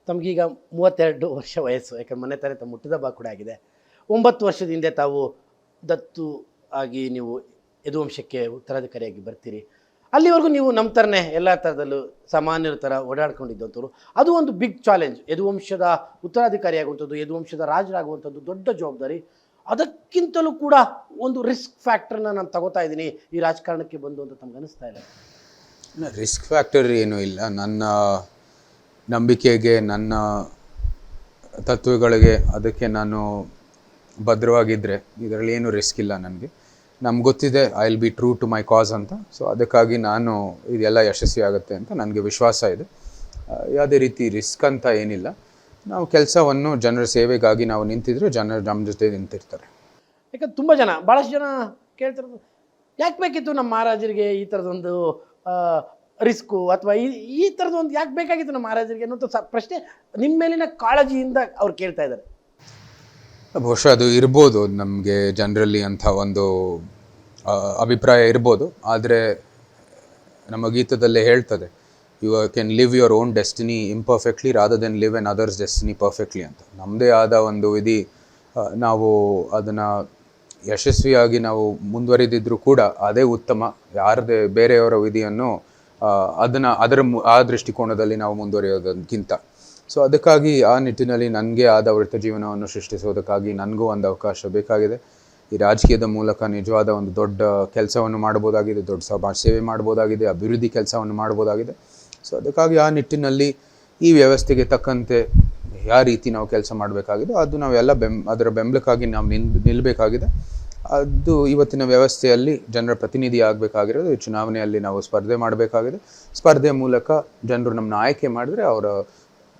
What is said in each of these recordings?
ತಮಗೀಗ 32 ವರ್ಷ ವಯಸ್ಸು, ಯಾಕಂದ್ರೆ ಮೊನ್ನೆ ತಾನೇ ತಮ್ಮ ಹುಟ್ಟಿದಬ್ಬ ಕೂಡ ಆಗಿದೆ. 9 ವರ್ಷದ ಹಿಂದೆ ತಾವು ದತ್ತು ಆಗಿ ನೀವು ಯದುವಂಶಕ್ಕೆ ಉತ್ತರಾಧಿಕಾರಿಯಾಗಿ ಬರ್ತೀರಿ. ಅಲ್ಲಿವರೆಗೂ ನೀವು ನಮ್ಮ ಥರನೇ ಎಲ್ಲ ಥರದಲ್ಲೂ ಸಾಮಾನ್ಯರ ಥರ ಓಡಾಡ್ಕೊಂಡಿದ್ದಂಥವ್ರು. ಅದು ಒಂದು ಬಿಗ್ ಚಾಲೆಂಜ್. ಯದುವಂಶದ ಉತ್ತರಾಧಿಕಾರಿ ಆಗುವಂಥದ್ದು, ಯದುವಂಶದ ರಾಜರಾಗುವಂಥದ್ದು ದೊಡ್ಡ ಜವಾಬ್ದಾರಿ. ಅದಕ್ಕಿಂತಲೂ ಕೂಡ ಒಂದು ರಿಸ್ಕ್ ಫ್ಯಾಕ್ಟ್ರನ್ನ ನಾನು ತಗೋತಾ ಇದ್ದೀನಿ ಈ ರಾಜಕಾರಣಕ್ಕೆ ಬಂದು ಅಂತ ತಮ್ಗೆ ಅನಿಸ್ತಾ ಇಲ್ಲ? ರಿಸ್ಕ್ ಫ್ಯಾಕ್ಟರ್ ಏನೂ ಇಲ್ಲ. ನನ್ನ ನಂಬಿಕೆಗೆ, ನನ್ನ ತತ್ವಗಳಿಗೆ ಅದಕ್ಕೆ ನಾನು ಭದ್ರವಾಗಿದ್ದರೆ ಇದರಲ್ಲಿ ಏನೂ ರಿಸ್ಕ್ ಇಲ್ಲ ನನಗೆ. ನಮ್ಗೆ ಗೊತ್ತಿದೆ I will be true to my cause ಅಂತ. ಸೊ ಅದಕ್ಕಾಗಿ ನಾನು ಇದೆಲ್ಲ ಯಶಸ್ವಿ ಆಗುತ್ತೆ ಅಂತ ನನಗೆ ವಿಶ್ವಾಸ ಇದೆ. ಯಾವುದೇ ರೀತಿ ರಿಸ್ಕ್ ಅಂತ ಏನಿಲ್ಲ. ನಾವು ಕೆಲಸವನ್ನು ಜನರ ಸೇವೆಗಾಗಿ ನಾವು ನಿಂತಿದ್ರೆ ಜನರು ನಮ್ಮ ಜೊತೆ ನಿಂತಿರ್ತಾರೆ. ಯಾಕಂದ್ರೆ ತುಂಬ ಜನ, ಭಾಳಷ್ಟು ಜನ ಕೇಳ್ತಿರೋದು, ಯಾಕೆ ಬೇಕಿತ್ತು ನಮ್ಮ ಮಹಾರಾಜರಿಗೆ ಈ ಥರದೊಂದು ರಿಸ್ಕು, ಅಥವಾ ಈ ಥರದೊಂದು ಯಾಕೆ ಬೇಕಾಗಿತ್ತು ನಮ್ಮ ಮಹಾರಾಜರಿಗೆ ಅನ್ನೋಂಥ ಪ್ರಶ್ನೆ ನಿಮ್ಮ ಮೇಲಿನ ಕಾಳಜಿಯಿಂದ ಅವ್ರು ಕೇಳ್ತಾ ಇದ್ದಾರೆ. ಬಹುಶಃ ಅದು ಇರ್ಬೋದು, ನಮಗೆ ಜನರಲ್ಲಿ ಅಂಥ ಒಂದು ಅಭಿಪ್ರಾಯ ಇರ್ಬೋದು. ಆದರೆ ನಮ್ಮ ಗೀತದಲ್ಲೇ ಹೇಳ್ತದೆ, you can live your own destiny imperfectly rather than live another's destiny perfectly ಅಂತ. ನಮ್ಮದೇ ಆದ ಒಂದು ವಿಧಿ, ನಾವು ಅದನ್ನು ಯಶಸ್ವಿಯಾಗಿ ನಾವು ಮುಂದುವರಿದಿದ್ರೂ ಕೂಡ ಅದೇ ಉತ್ತಮ. ಯಾರದೇ ಬೇರೆಯವರ ವಿಧಿಯನ್ನು ಆ ದೃಷ್ಟಿಕೋನದಲ್ಲಿ ನಾವು ಮುಂದುವರಿಯೋದಕ್ಕಿಂತ. ಸೊ ಅದಕ್ಕಾಗಿ ಆ ನಿಟ್ಟಿನಲ್ಲಿ ನನಗೆ ಆದ ವೃತ್ತ ಜೀವನವನ್ನು ಸೃಷ್ಟಿಸೋದಕ್ಕಾಗಿ ನನಗೂ ಒಂದು ಅವಕಾಶ ಬೇಕಾಗಿದೆ. ಈ ರಾಜಕೀಯದ ಮೂಲಕ ನಿಜವಾದ ಒಂದು ದೊಡ್ಡ ಕೆಲಸವನ್ನು ಮಾಡ್ಬೋದಾಗಿದೆ, ದೊಡ್ಡ ಸಮಾಜ ಸೇವೆ ಮಾಡ್ಬೋದಾಗಿದೆ, ಅಭಿವೃದ್ಧಿ ಕೆಲಸವನ್ನು ಮಾಡ್ಬೋದಾಗಿದೆ. ಸೊ ಅದಕ್ಕಾಗಿ ಆ ನಿಟ್ಟಿನಲ್ಲಿ ಈ ವ್ಯವಸ್ಥೆಗೆ ತಕ್ಕಂತೆ ಯಾವ ರೀತಿ ನಾವು ಕೆಲಸ ಮಾಡಬೇಕಾಗಿದೆ ಅದು ನಾವೆಲ್ಲ ಅದರ ಬೆಂಬಲಕ್ಕಾಗಿ ನಾವು ನಿಲ್ಲಬೇಕಾಗಿದೆ. ಅದು ಇವತ್ತಿನ ವ್ಯವಸ್ಥೆಯಲ್ಲಿ ಜನರ ಪ್ರತಿನಿಧಿ ಆಗಬೇಕಾಗಿರೋದು. ಈ ಚುನಾವಣೆಯಲ್ಲಿ ನಾವು ಸ್ಪರ್ಧೆ ಮಾಡಬೇಕಾಗಿದೆ. ಸ್ಪರ್ಧೆ ಮೂಲಕ ಜನರು ನಮ್ಮನ್ನ ಆಯ್ಕೆ ಮಾಡಿದ್ರೆ ಅವರ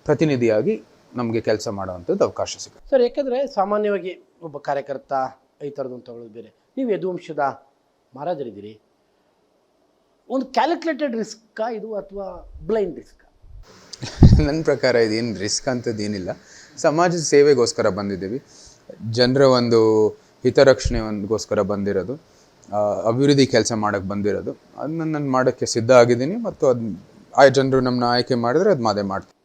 ಪ್ರತಿನಿಧಿಯಾಗಿ ನಮಗೆ ಕೆಲಸ ಮಾಡೋವಂಥದ್ದು ಅವಕಾಶ ಸಿಗುತ್ತೆ. ಸರ್, ಯಾಕಂದರೆ ಸಾಮಾನ್ಯವಾಗಿ ಒಬ್ಬ ಕಾರ್ಯಕರ್ತ ಈ ಥರದೊಂದು ತಗೊಳ್ಳೋದು ಬೇರೆ. ನೀವು ಯದುವಂಶದ ಮಹಾರಾಜರಿದ್ದೀರಿ. ಒಂದು ಕ್ಯಾಲ್ಕುಲೇಟೆಡ್ ರಿಸ್ಕಾ ಇದು, ಅಥವಾ ಬ್ಲೈಂಡ್ ರಿಸ್ಕಾ? ನನ್ನ ಪ್ರಕಾರ ಇದೇನು ರಿಸ್ಕ್ ಅಂಥದ್ದೇನಿಲ್ಲ. ಸಮಾಜದ ಸೇವೆಗೋಸ್ಕರ ಬಂದಿದ್ದೀವಿ, ಜನರ ಒಂದು ಹಿತರಕ್ಷಣೆಗೋಸ್ಕರ ಬಂದಿರೋದು, ಅಭಿವೃದ್ಧಿ ಕೆಲಸ ಮಾಡೋಕ್ಕೆ ಬಂದಿರೋದು. ಅದನ್ನ ನಾನು ಮಾಡೋಕ್ಕೆ ಸಿದ್ಧ ಆಗಿದ್ದೀನಿ. ಮತ್ತು ಅದು ಜನರು ನಮ್ಮನ್ನ ಆಯ್ಕೆ ಮಾಡಿದ್ರೆ ಅದು ಮಾಡ್ತೀನಿ.